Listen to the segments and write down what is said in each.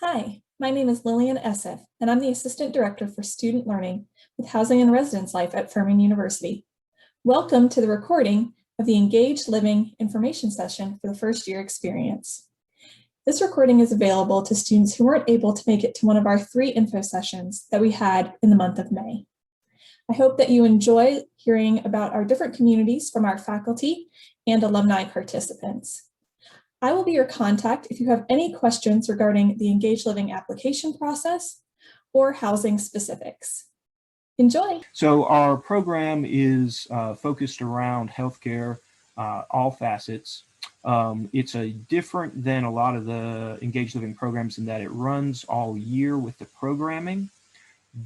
Hi, my name is Lillian Esseth, and I'm the Assistant Director for Student Learning with Housing and Residence Life at Furman University. Welcome to the recording of the Engaged Living information session for the first year experience. This recording is available to students who weren't able to make it to one of our 3 info sessions that we had in the month of May. I hope that you enjoy hearing about our different communities from our faculty and alumni participants. I will be your contact if you have any questions regarding the Engaged Living application process or housing specifics. Enjoy. So our program is focused around healthcare, all facets. It's different than a lot of the Engaged Living programs in that it runs all year with the programming,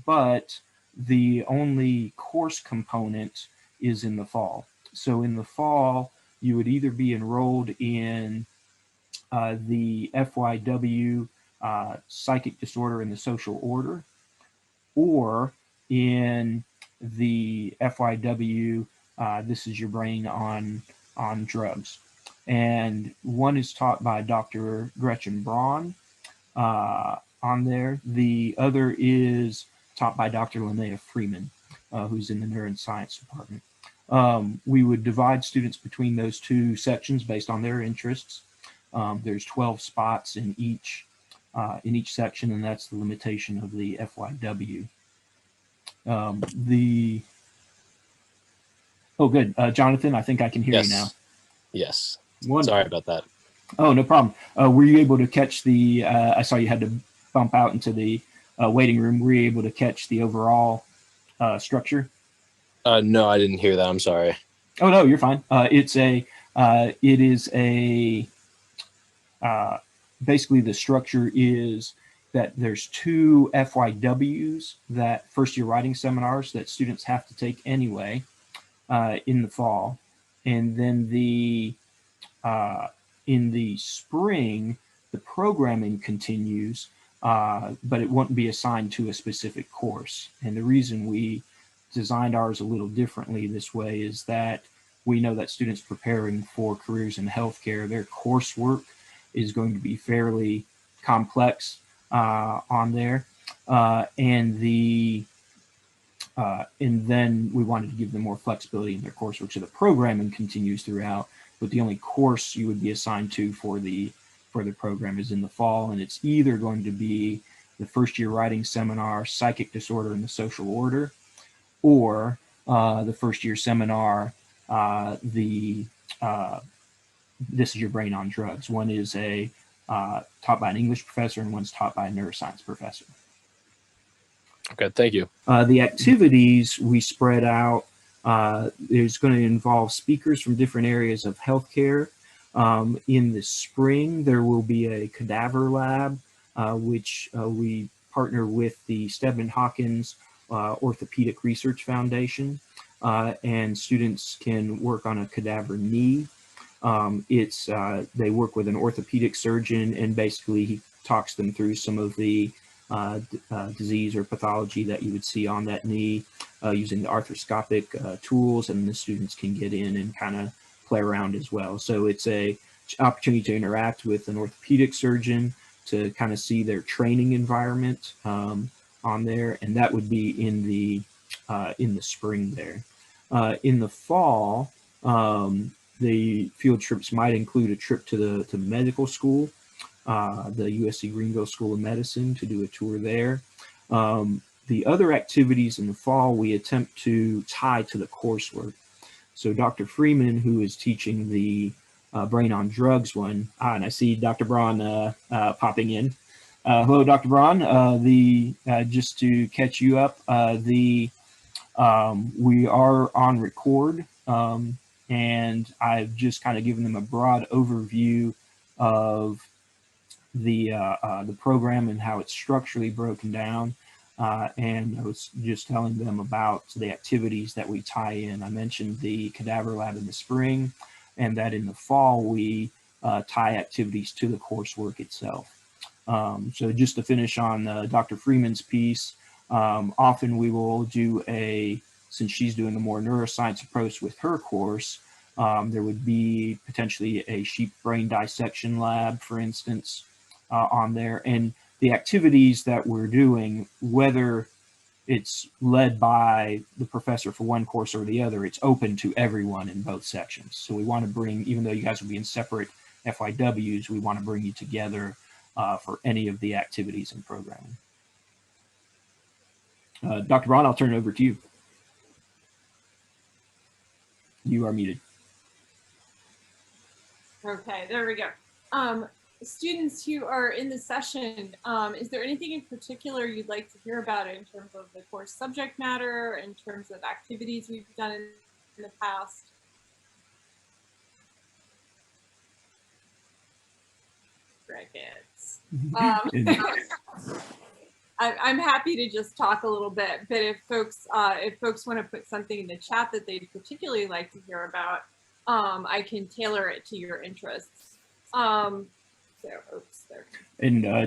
but the only course component is in the fall. So in the fall, you would either be enrolled in the FYW psychic disorder and the social order, or in the FYW this is your brain on drugs. And one is taught by Dr. Gretchen Braun on there. The other is taught by Dr. Freeman, who's in the neuroscience department. We would divide students between those 2 sections based on their interests. There's 12 spots in each section, and that's the limitation of the FYW. Oh, good. Jonathan, I think I can hear you now. Yes. Wonderful. Sorry about that. Oh, no problem. Were you able to catch the, I saw you had to bump out into the waiting room. Were you able to catch the overall structure? No, I didn't hear that. I'm sorry. Oh, no, you're fine. Basically the structure is that there's 2 FYWs, that first year writing seminars that students have to take anyway in the fall. And then in the spring, the programming continues, but it won't be assigned to a specific course. And the reason we designed ours a little differently this way is that we know that students preparing for careers in healthcare, their coursework is going to be fairly complex on there, and then we wanted to give them more flexibility in their coursework, so the programming continues throughout, but the only course you would be assigned to for the program is in the fall, and it's either going to be the first year writing seminar, psychic disorder and the social order, or the first year seminar, this is your brain on drugs. One is taught by an English professor, and one's taught by a neuroscience professor. Okay, thank you. The activities we spread out, there's going to involve speakers from different areas of healthcare. In the spring, there will be a cadaver lab, which we partner with the Stedman Hawkins Orthopedic Research Foundation, and students can work on a cadaver knee. They work with an orthopedic surgeon, and basically he talks them through some of the disease or pathology that you would see on that knee using the arthroscopic tools, and the students can get in and kind of play around as well. So it's an opportunity to interact with an orthopedic surgeon to kind of see their training environment on there, and that would be in the spring there. In the fall, the field trips might include a trip to the medical school, the USC Greenville School of Medicine, to do a tour there. The other activities in the fall we attempt to tie to the coursework. So Dr. Freeman, who is teaching the brain on drugs one, and I see Dr. Braun popping in. Hello, Dr. Braun. Just to catch you up, we are on record. And I've just kind of given them a broad overview of the program and how it's structurally broken down. And I was just telling them about the activities that we tie in. I mentioned the cadaver lab in the spring, and that in the fall we tie activities to the coursework itself. So just to finish on Dr. Freeman's piece, often we will do since she's doing a more neuroscience approach with her course, there would be potentially a sheep brain dissection lab, for instance, on there. And the activities that we're doing, whether it's led by the professor for one course or the other, it's open to everyone in both sections. So we want to bring, even though you guys will be in separate FYWs, we want to bring you together for any of the activities and programming. Dr. Braun, I'll turn it over to you. You are muted. Okay, there we go. Students who are in the session, is there anything in particular you'd like to hear about in terms of the course subject matter, in terms of activities we've done in the past? Crickets. I'm happy to just talk a little bit, but if folks want to put something in the chat that they'd particularly like to hear about, I can tailor it to your interests. And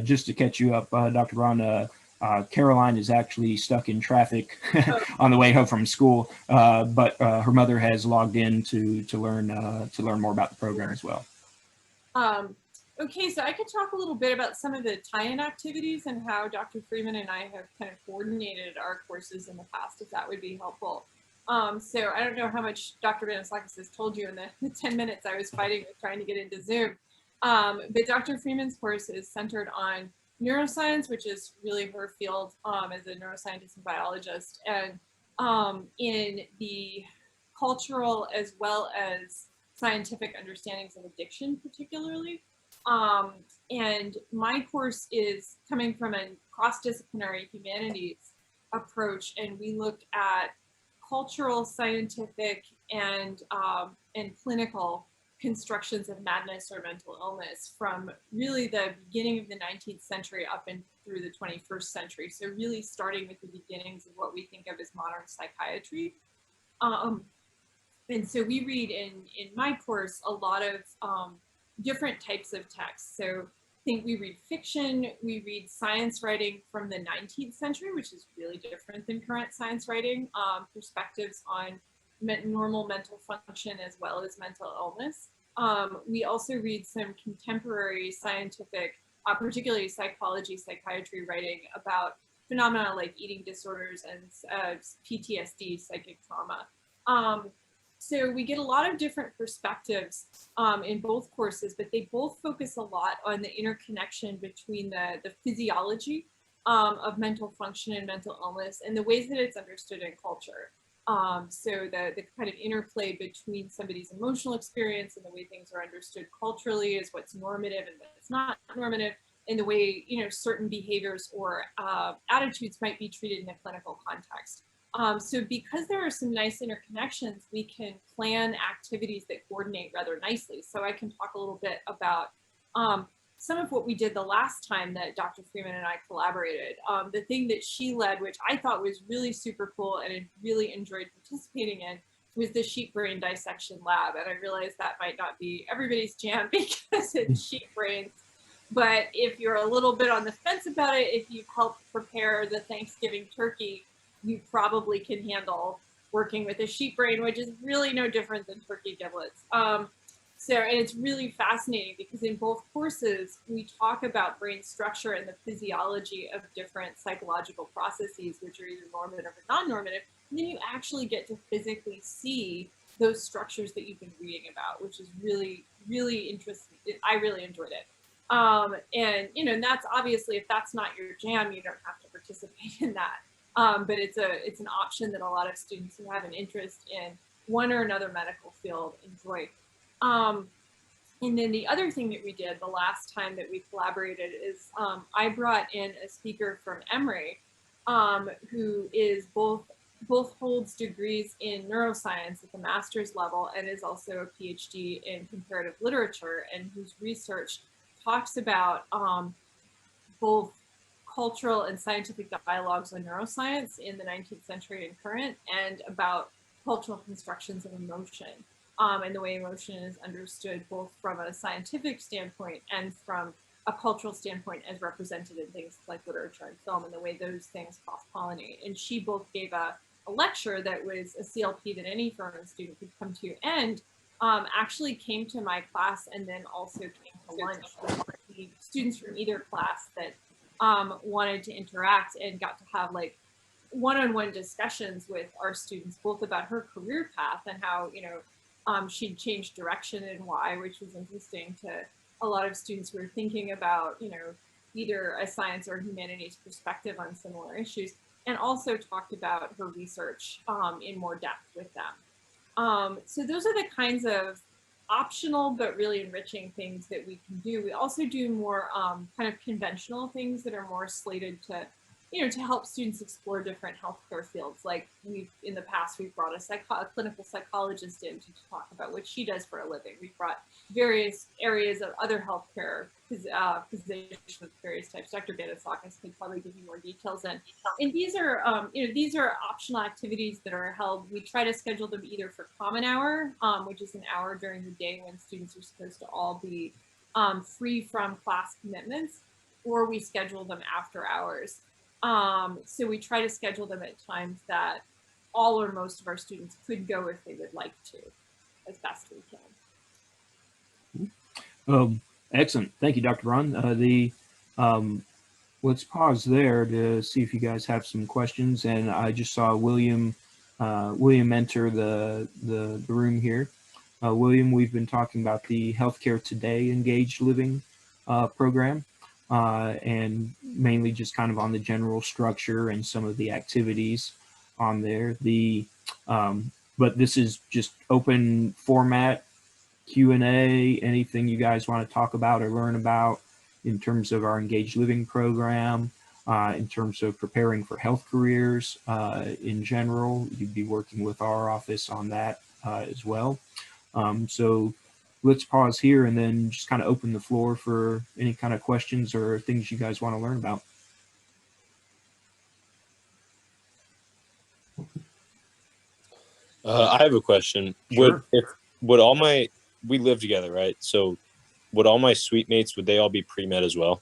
just to catch you up, Dr. Braun, Caroline is actually stuck in traffic on the way home from school, but her mother has logged in to learn more about the program as well. Okay, so I could talk a little bit about some of the tie-in activities and how Dr. Freeman and I have kind of coordinated our courses in the past, if that would be helpful. So I don't know how much Dr. Banisaukas has told you in the 10 minutes I was fighting with trying to get into Zoom. But Dr. Freeman's course is centered on neuroscience, which is really her field as a neuroscientist and biologist, and in the cultural as well as scientific understandings of addiction particularly. And my course is coming from a cross-disciplinary humanities approach, and we looked at cultural, scientific, and clinical constructions of madness or mental illness from really the beginning of the 19th century up and through the 21st century. So really starting with the beginnings of what we think of as modern psychiatry. And so we read in my course a lot of different types of texts. So I think we read fiction, we read science writing from the 19th century, which is really different than current science writing, perspectives on normal mental function as well as mental illness. We also read some contemporary scientific, particularly psychology, psychiatry writing about phenomena like eating disorders and PTSD, psychic trauma. So we get a lot of different perspectives in both courses, but they both focus a lot on the interconnection between the physiology of mental function and mental illness and the ways that it's understood in culture. So the kind of interplay between somebody's emotional experience and the way things are understood culturally is what's normative and what's not normative, and the way, you know, certain behaviors or attitudes might be treated in a clinical context. So because there are some nice interconnections, we can plan activities that coordinate rather nicely. So I can talk a little bit about some of what we did the last time that Dr. Freeman and I collaborated. The thing that she led, which I thought was really super cool and I really enjoyed participating in, was the sheep brain dissection lab. And I realized that might not be everybody's jam because it's sheep brains. But if you're a little bit on the fence about it, if you've helped prepare the Thanksgiving turkey, you probably can handle working with a sheep brain, which is really no different than turkey giblets. And it's really fascinating because in both courses, we talk about brain structure and the physiology of different psychological processes, which are either normative or non-normative. And then you actually get to physically see those structures that you've been reading about, which is really, really interesting. I really enjoyed it. And, you know, and that's obviously, if that's not your jam, you don't have to participate in that. But it's an option that a lot of students who have an interest in one or another medical field enjoy. And then the other thing that we did the last time that we collaborated is I brought in a speaker from Emory who is both holds degrees in neuroscience at the master's level and is also a PhD in comparative literature, and whose research talks about both cultural and scientific dialogues on neuroscience in the 19th century and current, and about cultural constructions of emotion and the way emotion is understood both from a scientific standpoint and from a cultural standpoint as represented in things like literature and film, and the way those things cross-pollinate. And she both gave a lecture that was a CLP that any Furman student could come to, and actually came to my class and then also came to lunch with the students from either class that wanted to interact and got to have like one-on-one discussions with our students, both about her career path and how, she'd changed direction and why, which was interesting to a lot of students who were thinking about, either a science or humanities perspective on similar issues, and also talked about her research in more depth with them. So those are the kinds of optional but really enriching things that we can do. We also do more kind of conventional things that are more slated to, to help students explore different healthcare fields. Like in the past, we've brought a clinical psychologist in to talk about what she does for a living. We've brought various areas of other healthcare positions with various types. Dr. Banisaukas can probably give you more details. And these are, these are optional activities that are held. We try to schedule them either for common hour, which is an hour during the day when students are supposed to all be free from class commitments, or we schedule them after hours. So we try to schedule them at times that all or most of our students could go if they would like to, as best we can. Excellent. Thank you, Dr. Braun. Let's pause there to see if you guys have some questions. And I just saw William enter the room here. William, we've been talking about the Healthcare Today Engaged Living program, and mainly just kind of on the general structure and some of the activities on there. But this is just open format, Q&A, anything you guys want to talk about or learn about in terms of our Engaged Living program, in terms of preparing for health careers in general. You'd be working with our office on that as well. So let's pause here and then just kind of open the floor for any kind of questions or things you guys want to learn about. I have a question. Sure. We live together, right? So would all my suite mates, would they all be pre-med as well?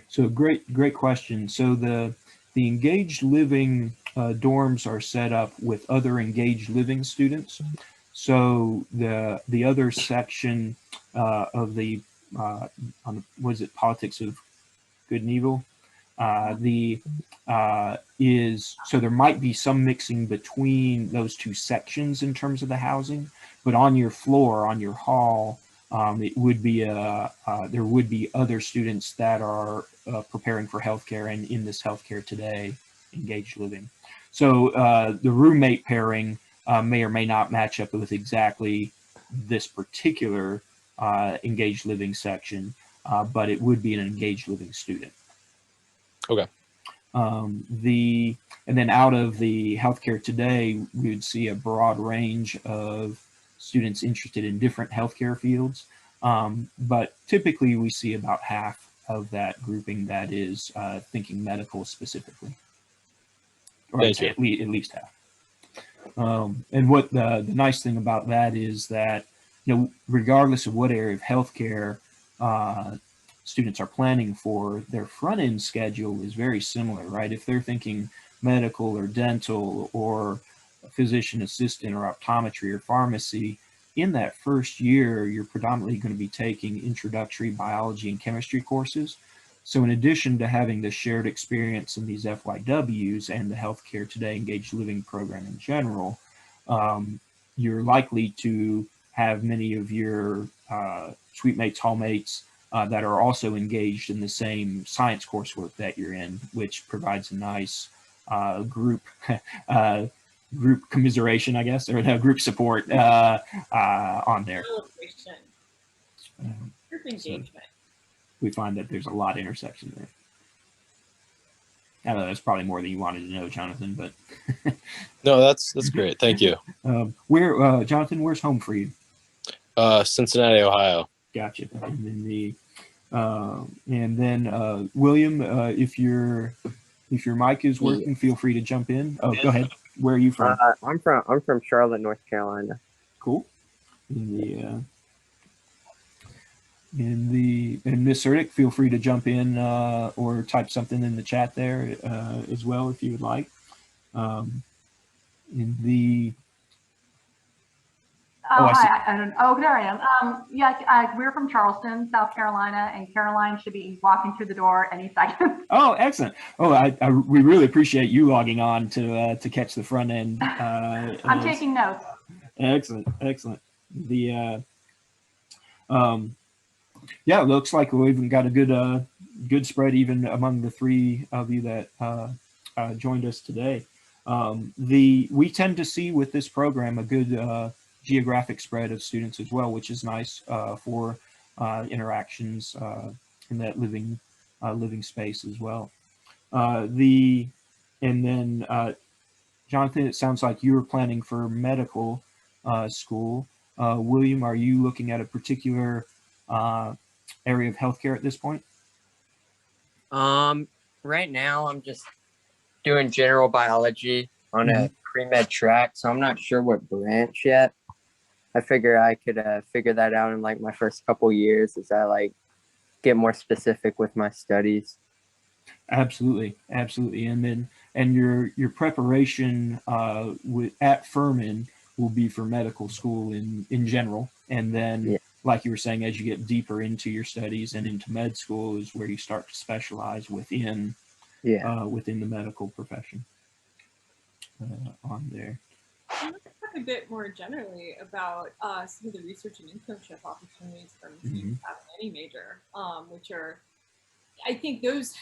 So great question. So the Engaged Living dorms are set up with other Engaged Living students. So the other section of the what is it, Politics of Good and Evil, so there might be some mixing between those two sections in terms of the housing, but on your floor, on your hall, it would be there would be other students that are preparing for healthcare and in this Healthcare Today Engaged Living. So the roommate pairing may or may not match up with exactly this particular Engaged Living section, but it would be an Engaged Living student. Okay. And then out of the Healthcare Today, we would see a broad range of students interested in different healthcare fields, but typically we see about half of that grouping that is thinking medical specifically, or I'd say at least half. And what the nice thing about that is that, regardless of what area of healthcare students are planning for, their front end schedule is very similar, right? If they're thinking medical or dental or physician assistant or optometry or pharmacy, in that first year, you're predominantly going to be taking introductory biology and chemistry courses. So in addition to having the shared experience in these FYWs and the Healthcare Today Engaged Living program in general, you're likely to have many of your suite mates, hall mates, that are also engaged in the same science coursework that you're in, which provides a nice group commiseration, I guess, or group support on there. Group engagement. So we find that there's a lot of intersection there. I don't know, that's probably more than you wanted to know, Jonathan, but no, that's great. Thank you. Jonathan, where's home for you? Cincinnati, Ohio. Gotcha. And then William, if your mic is working, feel free to jump in. Oh, go ahead. Where are you from? I'm from Charlotte, North Carolina. Cool. And Miss Erdick, feel free to jump in or type something in the chat there as well if you would like. Oh, I see. Hi. I don't. Oh, there I am. Yeah, we're from Charleston, South Carolina, and Caroline should be walking through the door any second. Oh, excellent. Oh, we really appreciate you logging on to catch the front end. I'm taking notes. Excellent, excellent. The yeah, it looks like we've even got a good spread even among the three of you that joined us today. We tend to see with this program a good geographic spread of students as well, which is nice for interactions in that living space as well. And then Jonathan, it sounds like you were planning for medical school. William, are you looking at a particular area of healthcare at this point? Right now I'm just doing general biology on a pre-med track, so I'm not sure what branch yet. I figure I could figure that out in like my first couple years as I like get more specific with my studies. Absolutely, absolutely. And your preparation at Furman will be for medical school in general, and then like you were saying, as you get deeper into your studies and into med school is where you start to specialize within within the medical profession on there. Let's talk a bit more generally about some of the research and internship opportunities for students having any major, which are, I think those,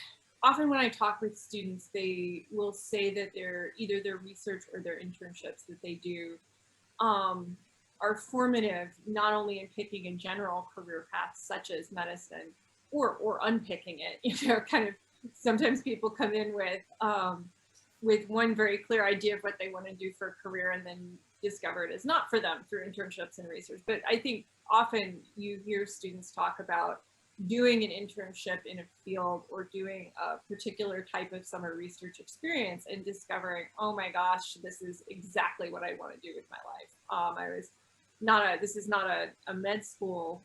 often when I talk with students, they will say that either their research or their internships that they do are formative, not only in picking a general career path such as medicine or unpicking it. You know, kind of sometimes people come in with one very clear idea of what they want to do for a career and then discover it is not for them through internships and research. But I think often you hear students talk about doing an internship in a field or doing a particular type of summer research experience and discovering, oh my gosh, this is exactly what I want to do with my life. This is not a med school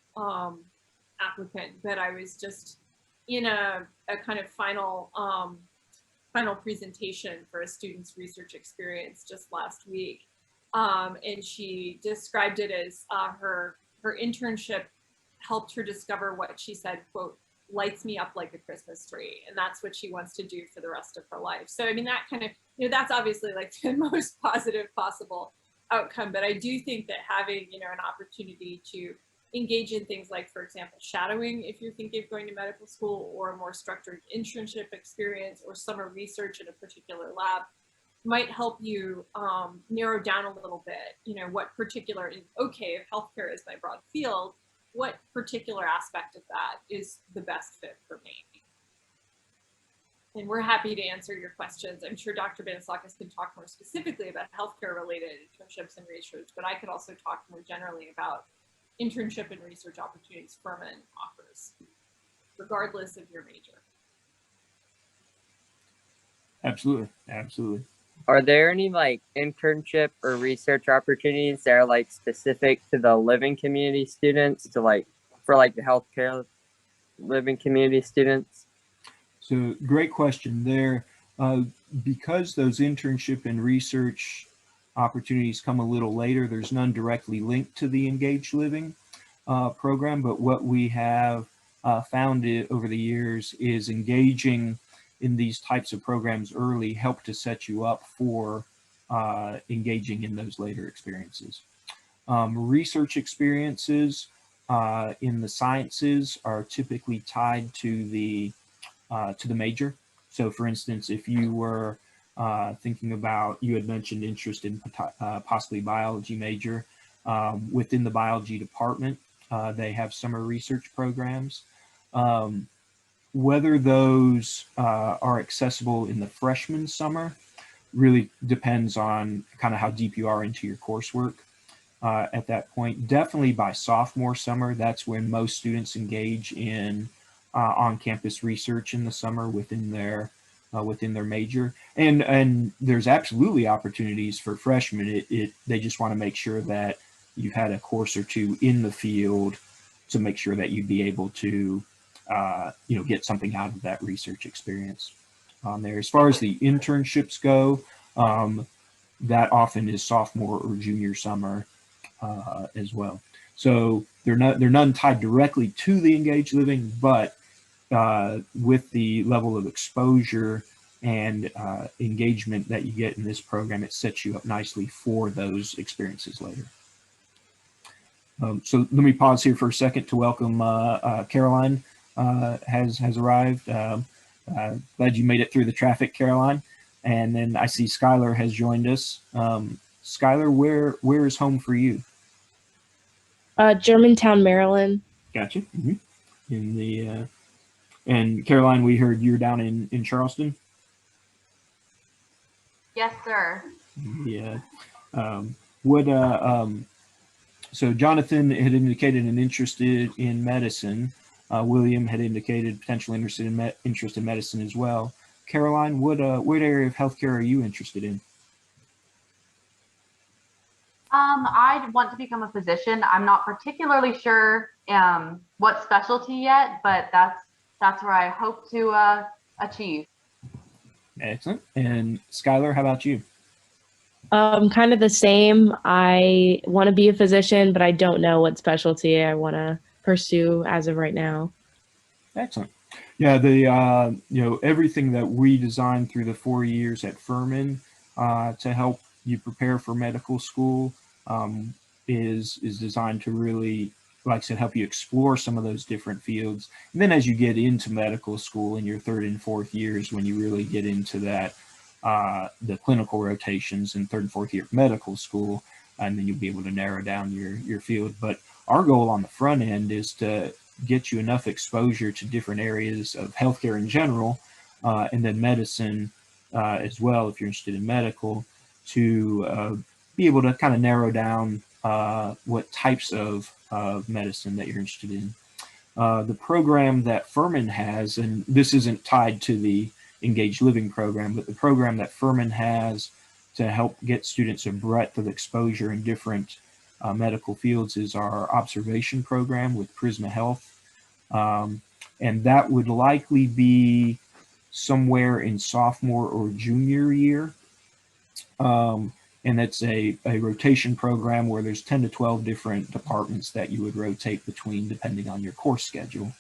applicant, but I was just in a kind of final presentation for a student's research experience just last week. And she described it as her internship helped her discover what she said, quote, lights me up like a Christmas tree. And that's what she wants to do for the rest of her life. So, I mean, that kind of, you know, that's obviously like the most positive possible outcome. But I do think that having, you know, an opportunity to engage in things like, for example, shadowing, if you're thinking of going to medical school, or a more structured internship experience or summer research in a particular lab might help you narrow down a little bit, you know, what particular, okay, if healthcare is my broad field, what particular aspect of that is the best fit for me? And we're happy to answer your questions. I'm sure Dr. Banisaukas can talk more specifically about healthcare related internships and research, but I could also talk more generally about internship and research opportunities Furman offers, regardless of your major. Absolutely, absolutely. Are there any like internship or research opportunities that are like specific to the living community students, to like for like the healthcare living community students? So great question there. Because those internship and research opportunities come a little later, there's none directly linked to the Engaged Living program, but what we have found over the years is engaging in these types of programs early help to set you up for engaging in those later experiences. Research experiences in the sciences are typically tied to the major. So for instance, if you were thinking about, you had mentioned interest in possibly biology major, within the biology department, they have summer research programs. Whether those are accessible in the freshman summer really depends on kind of how deep you are into your coursework at that point. Definitely by sophomore summer, that's when most students engage in on-campus research in the summer within their major, and there's absolutely opportunities for freshmen. They just want to make sure that you've had a course or two in the field to make sure that you'd be able to you know, get something out of that research experience on there. As far as the internships go, that often is sophomore or junior summer as well. So they're none tied directly to the engaged living, but with the level of exposure and engagement that you get in this program, it sets you up nicely for those experiences later. So let me pause here for a second to welcome Caroline has arrived. Glad you made it through the traffic, Caroline. And then I see Skylar has joined us. Skylar, where is home for you? Germantown, Maryland. Gotcha. Mm-hmm. In the and Caroline, we heard you're down in Charleston. Yes, sir. Yeah. So Jonathan had indicated an interest in medicine. William had indicated potential interest in medicine as well. Caroline, what area of healthcare are you interested in? I want to become a physician. I'm not particularly sure what specialty yet, but that's where I hope to achieve. Excellent. And Skylar, how about you? Kind of the same. I want to be a physician, but I don't know what specialty I want to pursue as of right now. Excellent. Yeah, the everything that we designed through the 4 years at Furman to help you prepare for medical school is designed to really, like I said, help you explore some of those different fields. And then as you get into medical school in your 3rd and 4th years, when you really get into that, the clinical rotations in 3rd and 4th year of medical school, and then you'll be able to narrow down your field. But our goal on the front end is to get you enough exposure to different areas of healthcare in general, and then medicine as well, if you're interested in medical, to be able to kind of narrow down what types of medicine that you're interested in. The program that Furman has, and this isn't tied to the Engaged Living program, but the program that Furman has to help get students a breadth of exposure in different medical fields is our observation program with Prisma Health. And that would likely be somewhere in sophomore or junior year. And it's a rotation program where there's 10 to 12 different departments that you would rotate between depending on your course schedule.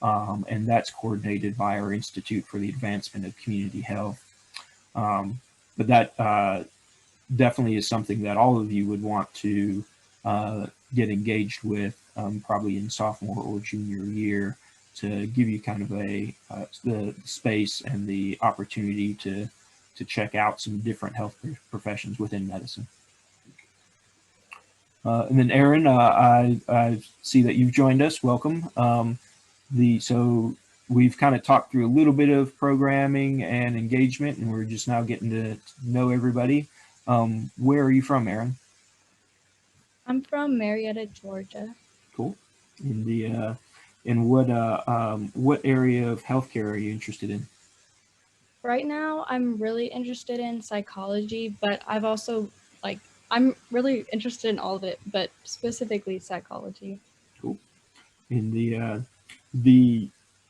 And that's coordinated by our Institute for the Advancement of Community Health. But that definitely is something that all of you would want to get engaged with, probably in sophomore or junior year, to give you kind of the space and the opportunity to check out some different health professions within medicine. And then Aaron, I see that you've joined us. Welcome. So we've kind of talked through a little bit of programming and engagement, and we're just now getting to know everybody. Where are you from, Aaron? I'm from Marietta, Georgia. Cool. In what area of healthcare are you interested in? Right now, I'm really interested in psychology, but I've also, I'm really interested in all of it, but specifically psychology. Cool. In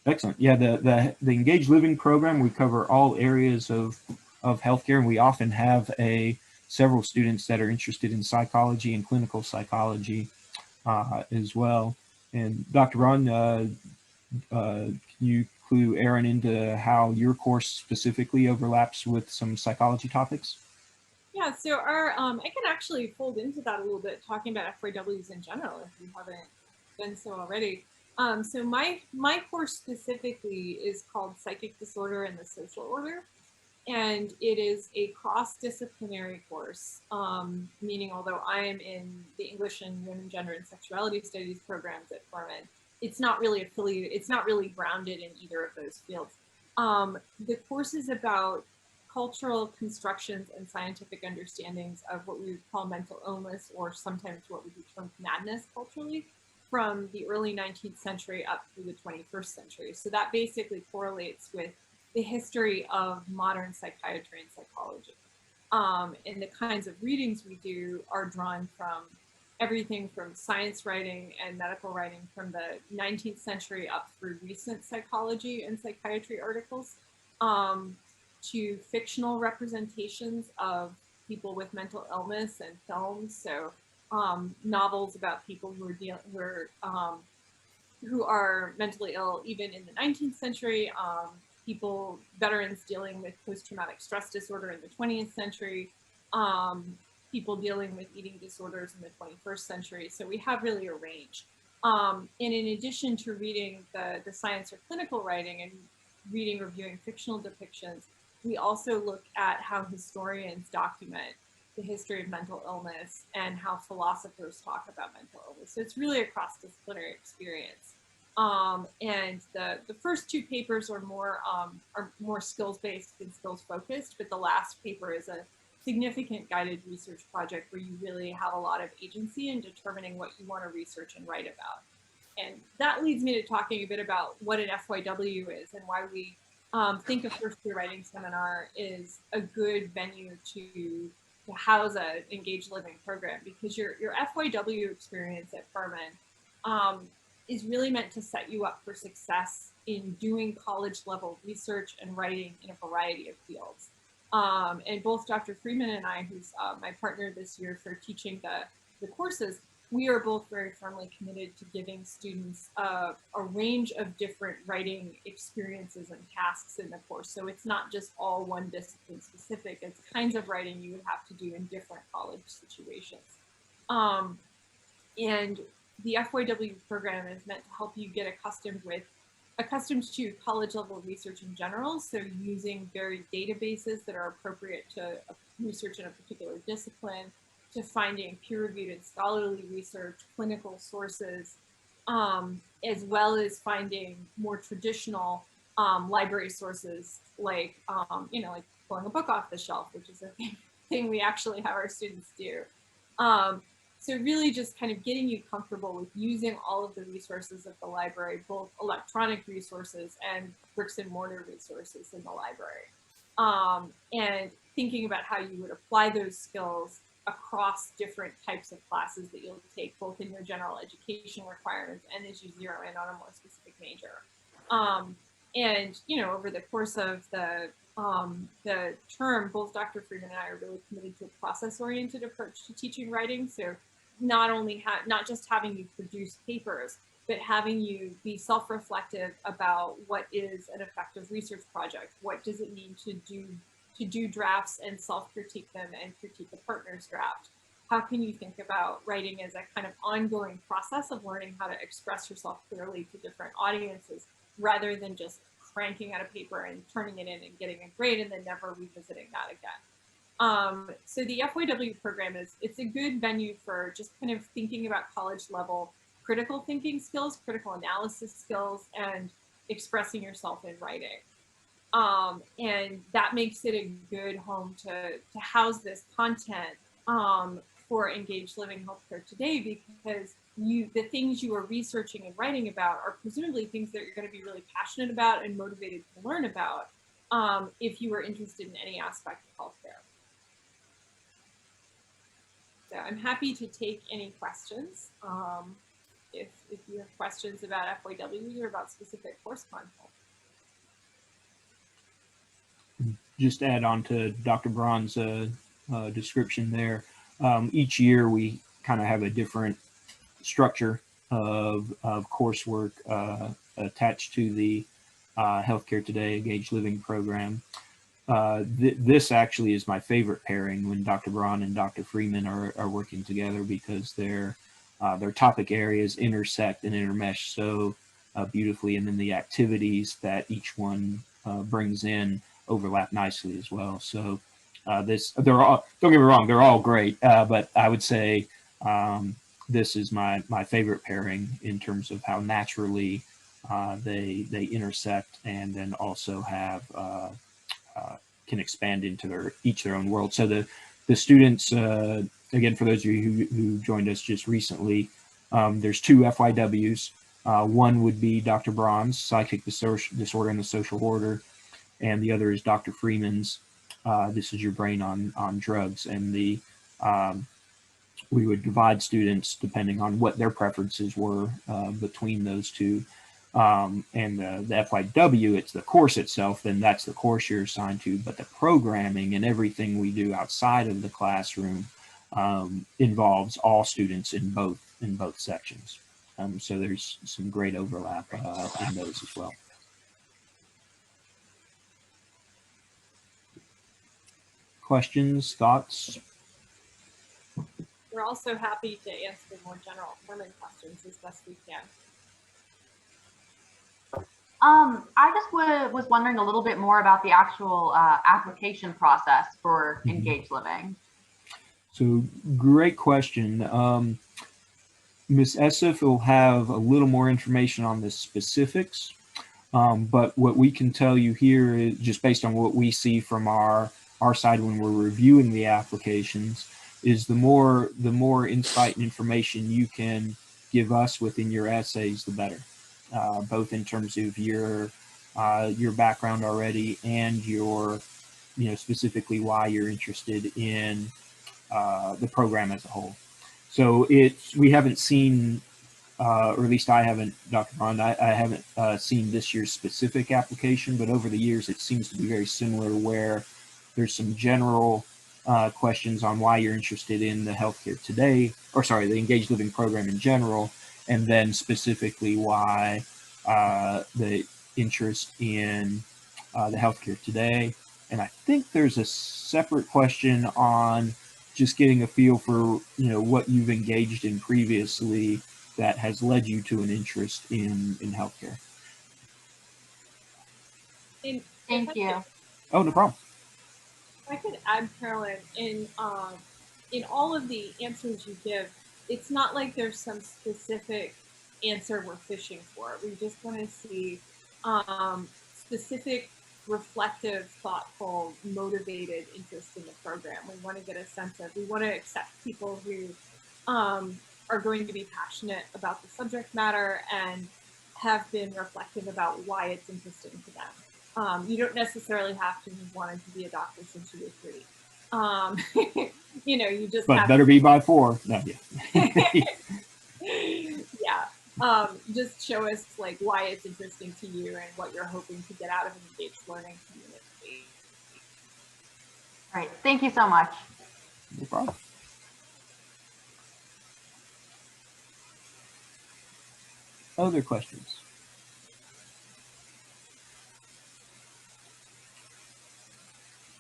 excellent. Yeah, the Engaged Living program, we cover all areas of healthcare, and we often have several students that are interested in psychology and clinical psychology as well. And Dr. Braun, can you clue Aaron into how your course specifically overlaps with some psychology topics? Yeah, so our I can actually fold into that a little bit, talking about FYWs in general, if you haven't done so already. So my course specifically is called Psychic Disorder and the Social Order, and it is a cross-disciplinary course, meaning although I am in the English and Women, Gender, and Sexuality Studies programs at Furman, it's not really affiliated, it's not really grounded in either of those fields. The course is about cultural constructions and scientific understandings of what we would call mental illness, or sometimes what would be termed madness culturally, from the early 19th century up through the 21st century. So that basically correlates with the history of modern psychiatry and psychology. And the kinds of readings we do are drawn from everything from science writing and medical writing from the 19th century up through recent psychology and psychiatry articles, to fictional representations of people with mental illness and films. So novels about people who are mentally ill even in the 19th century, veterans dealing with post-traumatic stress disorder in the 20th century, people dealing with eating disorders in the 21st century. So we have really a range. And in addition to reading the science or clinical writing and reviewing fictional depictions, we also look at how historians document the history of mental illness and how philosophers talk about mental illness. So it's really a cross-disciplinary experience. And the first two papers are more skills-based and skills-focused, but the last paper is a significant guided research project where you really have a lot of agency in determining what you want to research and write about. And that leads me to talking a bit about what an FYW is and why we think a first-year writing seminar is a good venue to house an engaged living program, because your FYW experience at Furman is really meant to set you up for success in doing college level research and writing in a variety of fields. And both Dr. Freeman and I, who's my partner this year for teaching the courses, we are both very firmly committed to giving students a range of different writing experiences and tasks in the course. So it's not just all one discipline specific, it's kinds of writing you would have to do in different college situations. And the FYW program is meant to help you get accustomed to college level research in general. So using varied databases that are appropriate to research in a particular discipline, to finding peer-reviewed and scholarly research, clinical sources, as well as finding more traditional library sources, like like pulling a book off the shelf, which is a thing we actually have our students do. So really just kind of getting you comfortable with using all of the resources of the library, both electronic resources and bricks and mortar resources in the library, and thinking about how you would apply those skills across different types of classes that you'll take, both in your general education requirements and as you zero in on a more specific major. And over the course of the term, both Dr. Freeman and I are really committed to a process-oriented approach to teaching writing. So not just having you produce papers, but having you be self-reflective about what is an effective research project. What does it mean to do drafts and self-critique them and critique a partner's draft? How can you think about writing as a kind of ongoing process of learning how to express yourself clearly to different audiences, rather than just cranking out a paper and turning it in and getting a grade and then never revisiting that again? So the FYW program it's a good venue for just kind of thinking about college level critical thinking skills, critical analysis skills, and expressing yourself in writing. And that makes it a good home to house this content for Engaged Living Healthcare Today, because the things you are researching and writing about are presumably things that you're going to be really passionate about and motivated to learn about if you are interested in any aspect of healthcare. So I'm happy to take any questions if you have questions about FYW or about specific course content. Just add on to Dr. Braun's description there. Each year we kind of have a different structure of coursework attached to the Healthcare Today Engaged Living program. This actually is my favorite pairing when Dr. Braun and Dr. Freeman are working together, because their topic areas intersect and intermesh so beautifully, and then the activities that each one brings in overlap nicely as well. So they're all, don't get me wrong, they're all great, but I would say this is my favorite pairing in terms of how naturally they intersect, and then also have can expand into each their own world. So the students, again, for those of you who joined us just recently, there's two FYWs. One would be Dr. Braun's Psychic Disorder and the Social Order, and the other is Dr. Freeman's This Is Your Brain on Drugs. And we would divide students depending on what their preferences were between those two. And the FYW, it's the course itself, then that's the course you're assigned to, but the programming and everything we do outside of the classroom involves all students in both sections. So there's some great overlap in those as well. Questions, thoughts? We're also happy to answer more general Furman questions as best we can. I just was wondering a little bit more about the actual application process for Engaged Living. So great question. Ms. Esif will have a little more information on the specifics, but what we can tell you here is just based on what we see from our side when we're reviewing the applications is the more insight and information you can give us within your essays, the better, both in terms of your background already and your, specifically why you're interested in the program as a whole. So we haven't seen, or at least I haven't, Dr. Braun, I haven't seen this year's specific application, but over the years it seems to be very similar where there's some general questions on why you're interested in the healthcare today, or sorry, the Engaged Living program in general, and then specifically why the interest in the healthcare today. And I think there's a separate question on just getting a feel for, what you've engaged in previously that has led you to an interest in healthcare. Thank you. Oh, no problem. If I could add, Carolyn, in all of the answers you give, it's not like there's some specific answer we're fishing for. We just want to see specific, reflective, thoughtful, motivated interest in the program. We want to get a sense of, we want to accept people who are going to be passionate about the subject matter and have been reflective about why it's interesting to them. You don't necessarily have to have wanted to be a doctor since you were 3. You just but better be by 4. No, yeah. Yeah. Just show us like why it's interesting to you and what you're hoping to get out of an engaged learning community. All right. Thank you so much. No problem. Other questions?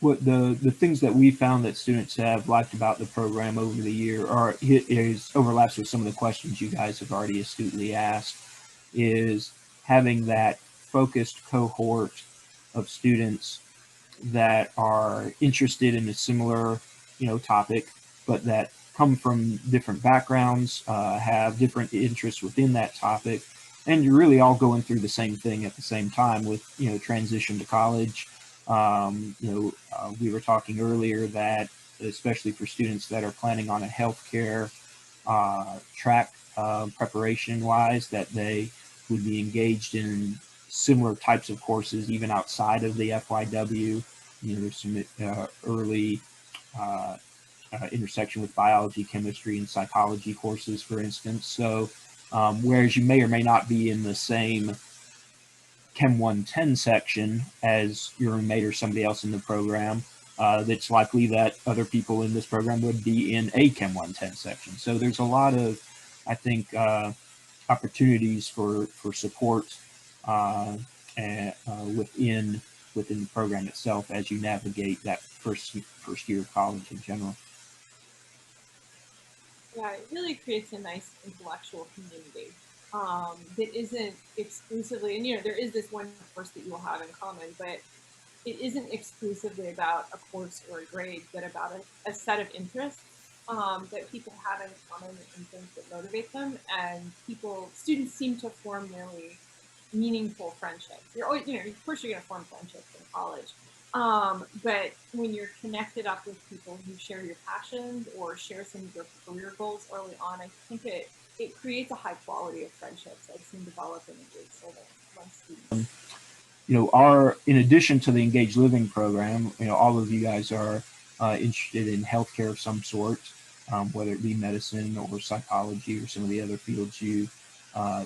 What the things that we found that students have liked about the program over the year is overlaps with some of the questions you guys have already astutely asked, is having that focused cohort of students that are interested in a similar, topic, but that come from different backgrounds, have different interests within that topic, and you're really all going through the same thing at the same time with, transition to college. We were talking earlier that, especially for students that are planning on a healthcare track preparation-wise, that they would be engaged in similar types of courses even outside of the FYW. There's some early intersection with biology, chemistry, and psychology courses, for instance. So whereas you may or may not be in the same Chem 110 section as your roommate or somebody else in the program, it's likely that other people in this program would be in a Chem 110 section. So there's a lot of, I think, opportunities for support within the program itself as you navigate that first year of college in general. Yeah, it really creates a nice intellectual community that isn't exclusively, and there is this one course that you will have in common, but it isn't exclusively about a course or a grade, but about a set of interests that people have in common and things that motivate them. And students seem to form really meaningful friendships. You're always, of course you're going to form friendships in college. But when you're connected up with people who share your passions or share some of your career goals early on, I think it creates a high quality of friendships I've seen develop in engaged living among students. In addition to the Engaged Living program, all of you guys are interested in healthcare of some sort, whether it be medicine or psychology or some of the other fields you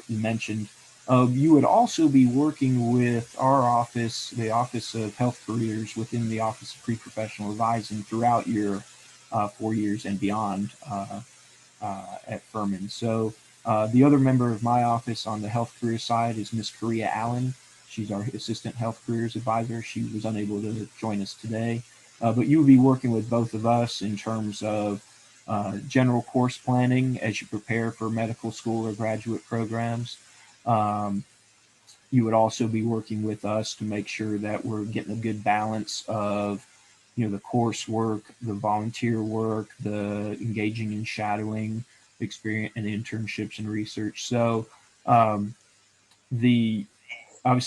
mentioned. You would also be working with our office, the Office of Health Careers, within the Office of Pre-Professional Advising throughout your 4 years and beyond at Furman. So the other member of my office on the health career side is Miss Korea Allen. She's our assistant health careers advisor. She was unable to join us today, but you will be working with both of us in terms of general course planning as you prepare for medical school or graduate programs. You would also be working with us to make sure that we're getting a good balance of, you know, the coursework, the volunteer work, the engaging in shadowing experience and internships and research. So obviously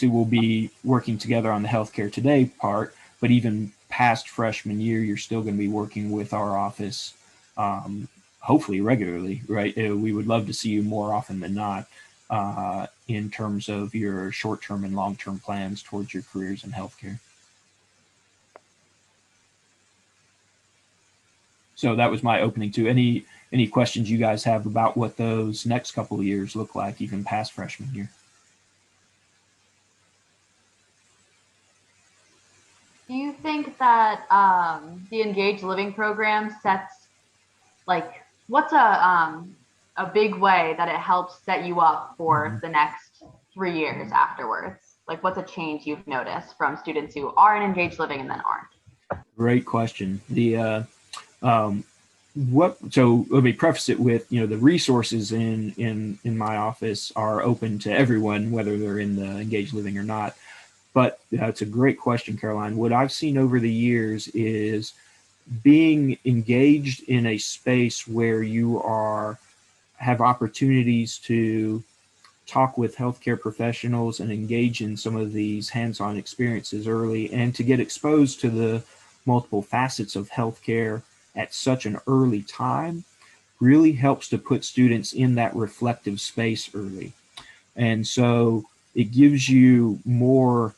we'll be working together on the healthcare today part, but even past freshman year, you're still going to be working with our office, hopefully regularly, right? We would love to see you more often than not in terms of your short-term and long-term plans towards your careers in healthcare. So that was my opening to any questions you guys have about what those next couple of years look like, even past freshman year. Do you think that the Engaged Living program sets, like, what's a big way that it helps set you up for the next 3 years afterwards? Like, what's a change you've noticed from students who are in Engaged Living and then aren't? Great question. So let me preface it with, you know, the resources in my office are open to everyone, whether they're in the Engaged Living or not. But it's a great question, Caroline. What I've seen over the years is being engaged in a space where you have opportunities to talk with healthcare professionals and engage in some of these hands-on experiences early, and to get exposed to the multiple facets of healthcare at such an early time really helps to put students in that reflective space early. And so it gives you more,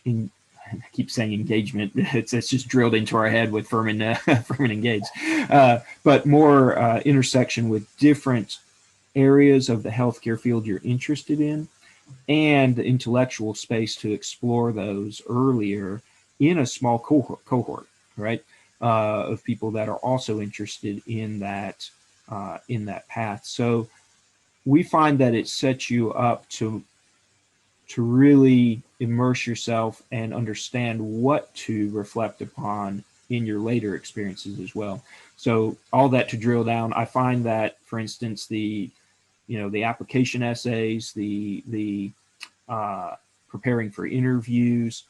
I keep saying engagement, it's just drilled into our head with Furman, Furman Engaged, but more intersection with different areas of the healthcare field you're interested in, and the intellectual space to explore those earlier in a small cohort, right, of people that are also interested in that path. So we find that it sets you up to really immerse yourself and understand what to reflect upon in your later experiences as well. So all that to drill down, I find that, for instance, the application essays, the preparing for interviews,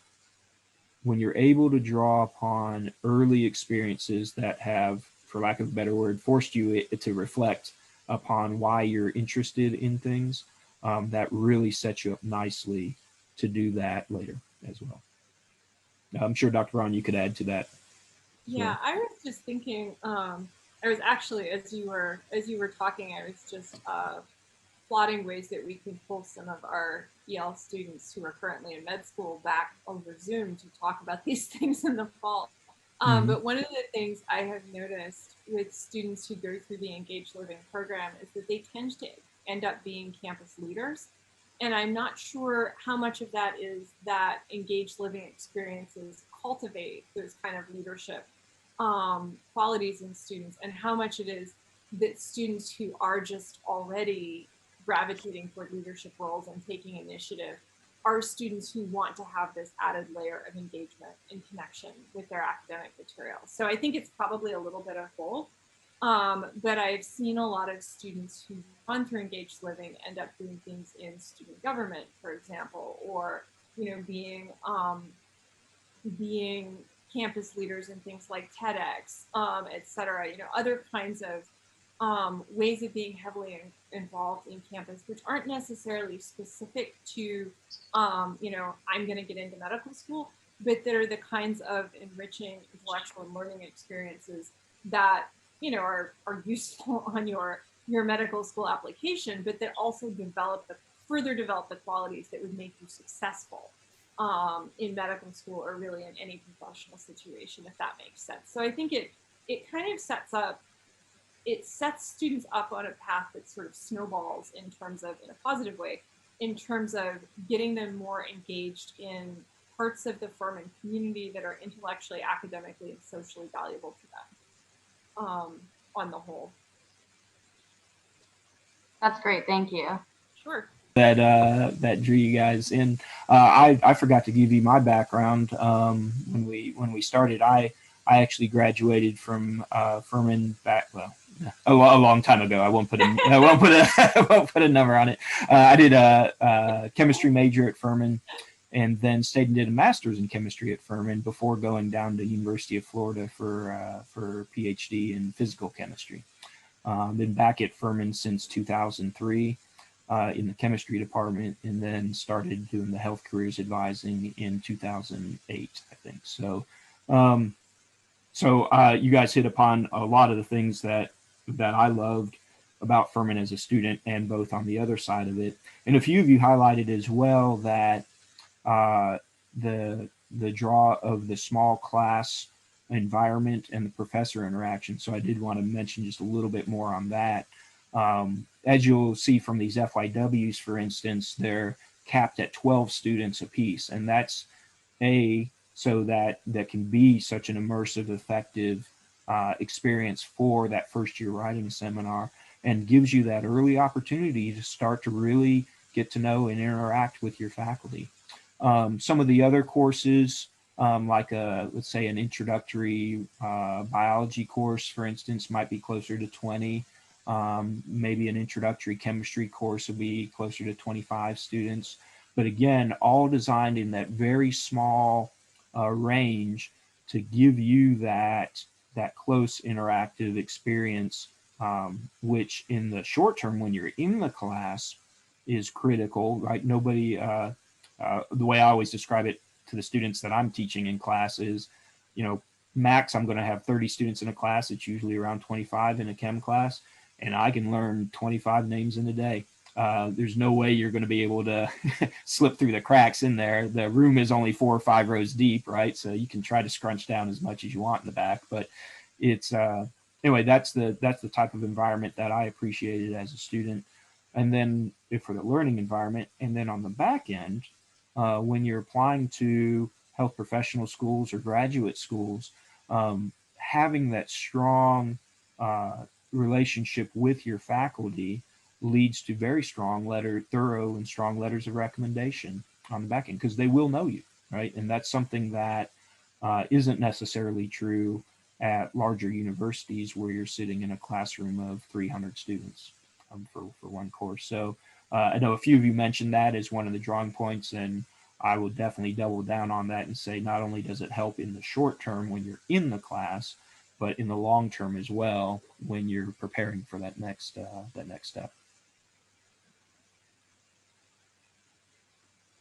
when you're able to draw upon early experiences that have, for lack of a better word, forced you to reflect upon why you're interested in things, that really sets you up nicely to do that later as well. I'm sure Dr. Braun, you could add to that. Yeah, I was just thinking, I was actually, as you were talking, I was just plotting ways that we could pull some of our EL students who are currently in med school back over Zoom to talk about these things in the fall. But one of the things I have noticed with students who go through the Engaged Living program is that they tend to end up being campus leaders. And I'm not sure how much of that is that Engaged Living experiences cultivate those kind of leadership qualities in students, and how much it is that students who are just already gravitating toward leadership roles and taking initiative are students who want to have this added layer of engagement and connection with their academic material. So I think it's probably a little bit of both. But I've seen a lot of students who've gone through Engaged Living end up doing things in student government, for example, or being campus leaders in things like TEDx, et cetera. Other kinds of ways of being heavily involved in campus, which aren't necessarily specific to, I'm going to get into medical school, but that are the kinds of enriching intellectual and learning experiences that, are useful on your medical school application, but that also further develop the qualities that would make you successful in medical school, or really in any professional situation, if that makes sense. So I think it kind of sets students up on a path that sort of snowballs in a positive way, in terms of getting them more engaged in parts of the Furman community that are intellectually, academically, and socially valuable to them. on the whole. That's great. Thank you. Sure. That drew you guys in. I forgot to give you my background. When we started, I actually graduated from Furman back a long time ago. I won't put a number on it. I did a chemistry major at Furman, and then stayed and did a master's in chemistry at Furman before going down to University of Florida for PhD in physical chemistry. Been back at Furman since 2003 in the chemistry department, and then started doing the health careers advising in 2008, I think. So, you guys hit upon a lot of the things that I loved about Furman as a student, and both on the other side of it. And a few of you highlighted as well that the draw of the small class environment and the professor interaction. So I did want to mention just a little bit more on that. As you'll see from these FYWs, for instance, they're capped at 12 students apiece, and that's so that can be such an immersive, effective experience for that first year writing seminar, and gives you that early opportunity to start to really get to know and interact with your faculty. Some of the other courses, like let's say an introductory biology course, for instance, might be closer to 20. Maybe an introductory chemistry course would be closer to 25 students. But again, all designed in that very small range to give you that close interactive experience, which in the short term, when you're in the class, is critical, right? Nobody, the way I always describe it to the students that I'm teaching in class is, max, I'm going to have 30 students in a class. It's usually around 25 in a chem class, and I can learn 25 names in a day. There's no way you're going to be able to slip through the cracks in there. The room is only 4 or 5 rows deep, right? So you can try to scrunch down as much as you want in the back, but it's anyway, that's the type of environment that I appreciated as a student. And then for the learning environment, and then on the back end, when you're applying to health professional schools or graduate schools, having that strong relationship with your faculty leads to very thorough and strong letters of recommendation on the back end, because they will know you, right? And that's something that isn't necessarily true at larger universities where you're sitting in a classroom of 300 students for one course. So I know a few of you mentioned that as one of the drawing points, and I will definitely double down on that and say not only does it help in the short term when you're in the class, but in the long term as well when you're preparing for that next step.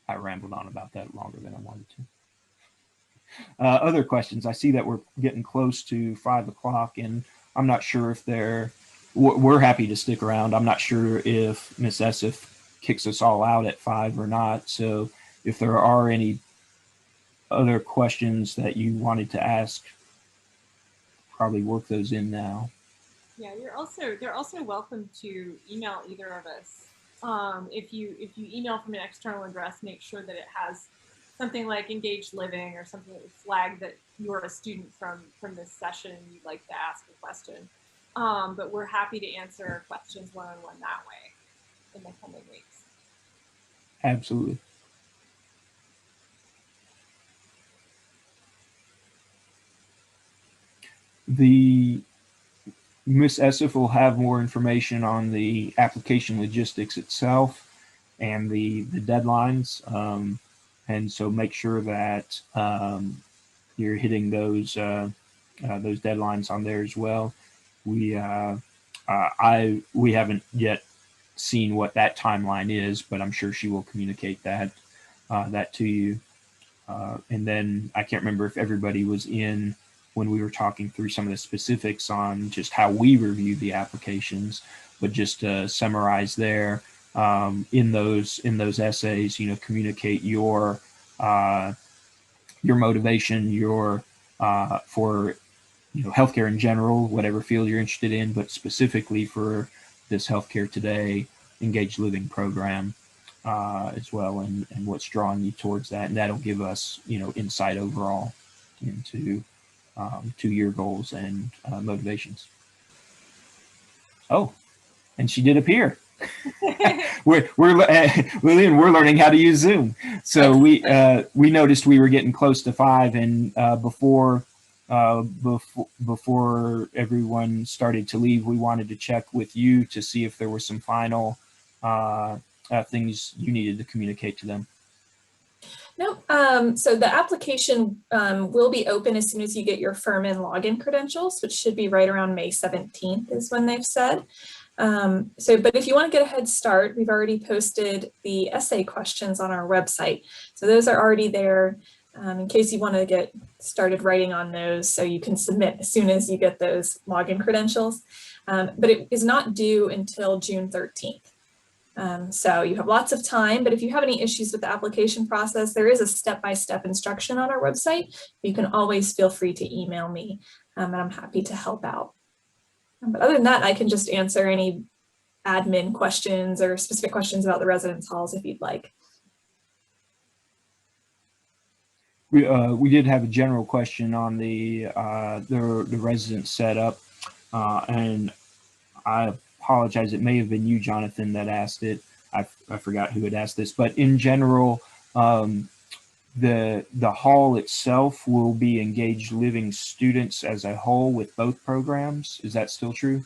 I rambled on about that longer than I wanted to. Other questions? I see that we're getting close to 5 o'clock, and I'm not sure if we're happy to stick around. I'm not sure if Ms. Esif kicks us all out at 5 or not. So if there are any other questions that you wanted to ask, probably work those in now. Yeah, they're also welcome to email either of us. If you email from an external address, make sure that it has something like Engaged Living or something that would flag that you're a student from this session and you'd like to ask a question. But we're happy to answer questions one-on-one that way in the coming weeks. Absolutely. Ms. Esif will have more information on the application logistics itself and the deadlines. And so make sure that you're hitting those deadlines on there as well. We haven't yet seen what that timeline is, but I'm sure she will communicate that to you. And then I can't remember if everybody was in when we were talking through some of the specifics on just how we review the applications, but just to summarize there, in those essays, communicate your motivation, for healthcare in general, whatever field you're interested in, but specifically for this Healthcare Today Engaged Living program as well, and what's drawing you towards that, and that'll give us insight overall into 2-year goals and motivations. Oh, and she did appear. Lillian, we're learning how to use Zoom. So we noticed we were getting close to 5, and before everyone started to leave, we wanted to check with you to see if there were some final things you needed to communicate to them. Nope. So the application will be open as soon as you get your Furman login credentials, which should be right around May 17th is when they've said. But if you want to get a head start, we've already posted the essay questions on our website. So those are already there in case you want to get started writing on those, so you can submit as soon as you get those login credentials. But it is not due until June 13th. So you have lots of time, but if you have any issues with the application process, there is a step-by-step instruction on our website. You can always feel free to email me, and I'm happy to help out. But other than that, I can just answer any admin questions or specific questions about the residence halls if you'd like. We did have a general question on the residence setup, and I apologize. It may have been you, Jonathan, that asked it. I forgot who had asked this, but in general, the hall itself will be engaged living students as a whole with both programs. Is that still true?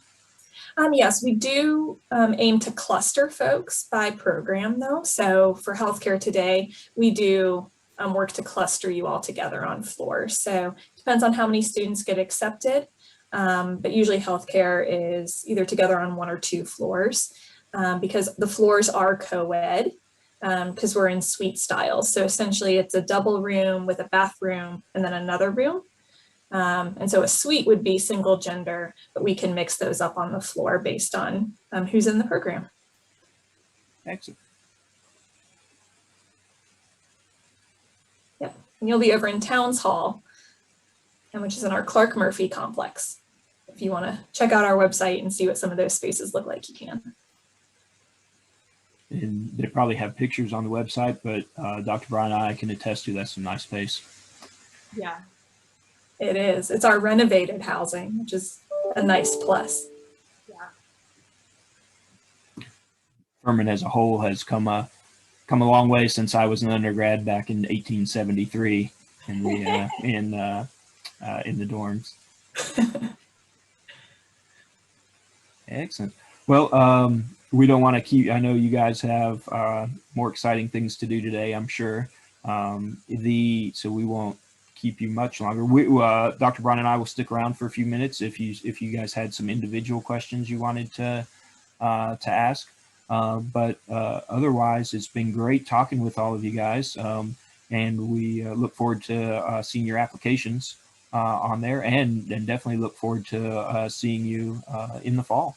Yes, we do aim to cluster folks by program though. So for healthcare today, we do work to cluster you all together on floors. So it depends on how many students get accepted. But usually healthcare is either together on 1 or 2 floors because the floors are co-ed. Because we're in suite styles. So essentially it's a double room with a bathroom and then another room. And so a suite would be single gender, but we can mix those up on the floor based on who's in the program. Excellent. Yep, and you'll be over in Towns Hall, which is in our Clark Murphy complex. If you want to check out our website and see what some of those spaces look like, you can. And they probably have pictures on the website, but Dr. Braun and I can attest to that's some nice space. Yeah, it is. It's our renovated housing, which is a nice plus. yeah. Furman as a whole has come a long way since I was an undergrad back in 1873 in the in the dorms. Excellent. Well, we don't want to keep, I know you guys have more exciting things to do today, I'm sure. So we won't keep you much longer. Dr. Braun and I will stick around for a few minutes if you guys had some individual questions you wanted to ask. But otherwise, it's been great talking with all of you guys. And we look forward to seeing your applications on there, and definitely look forward to seeing you in the fall.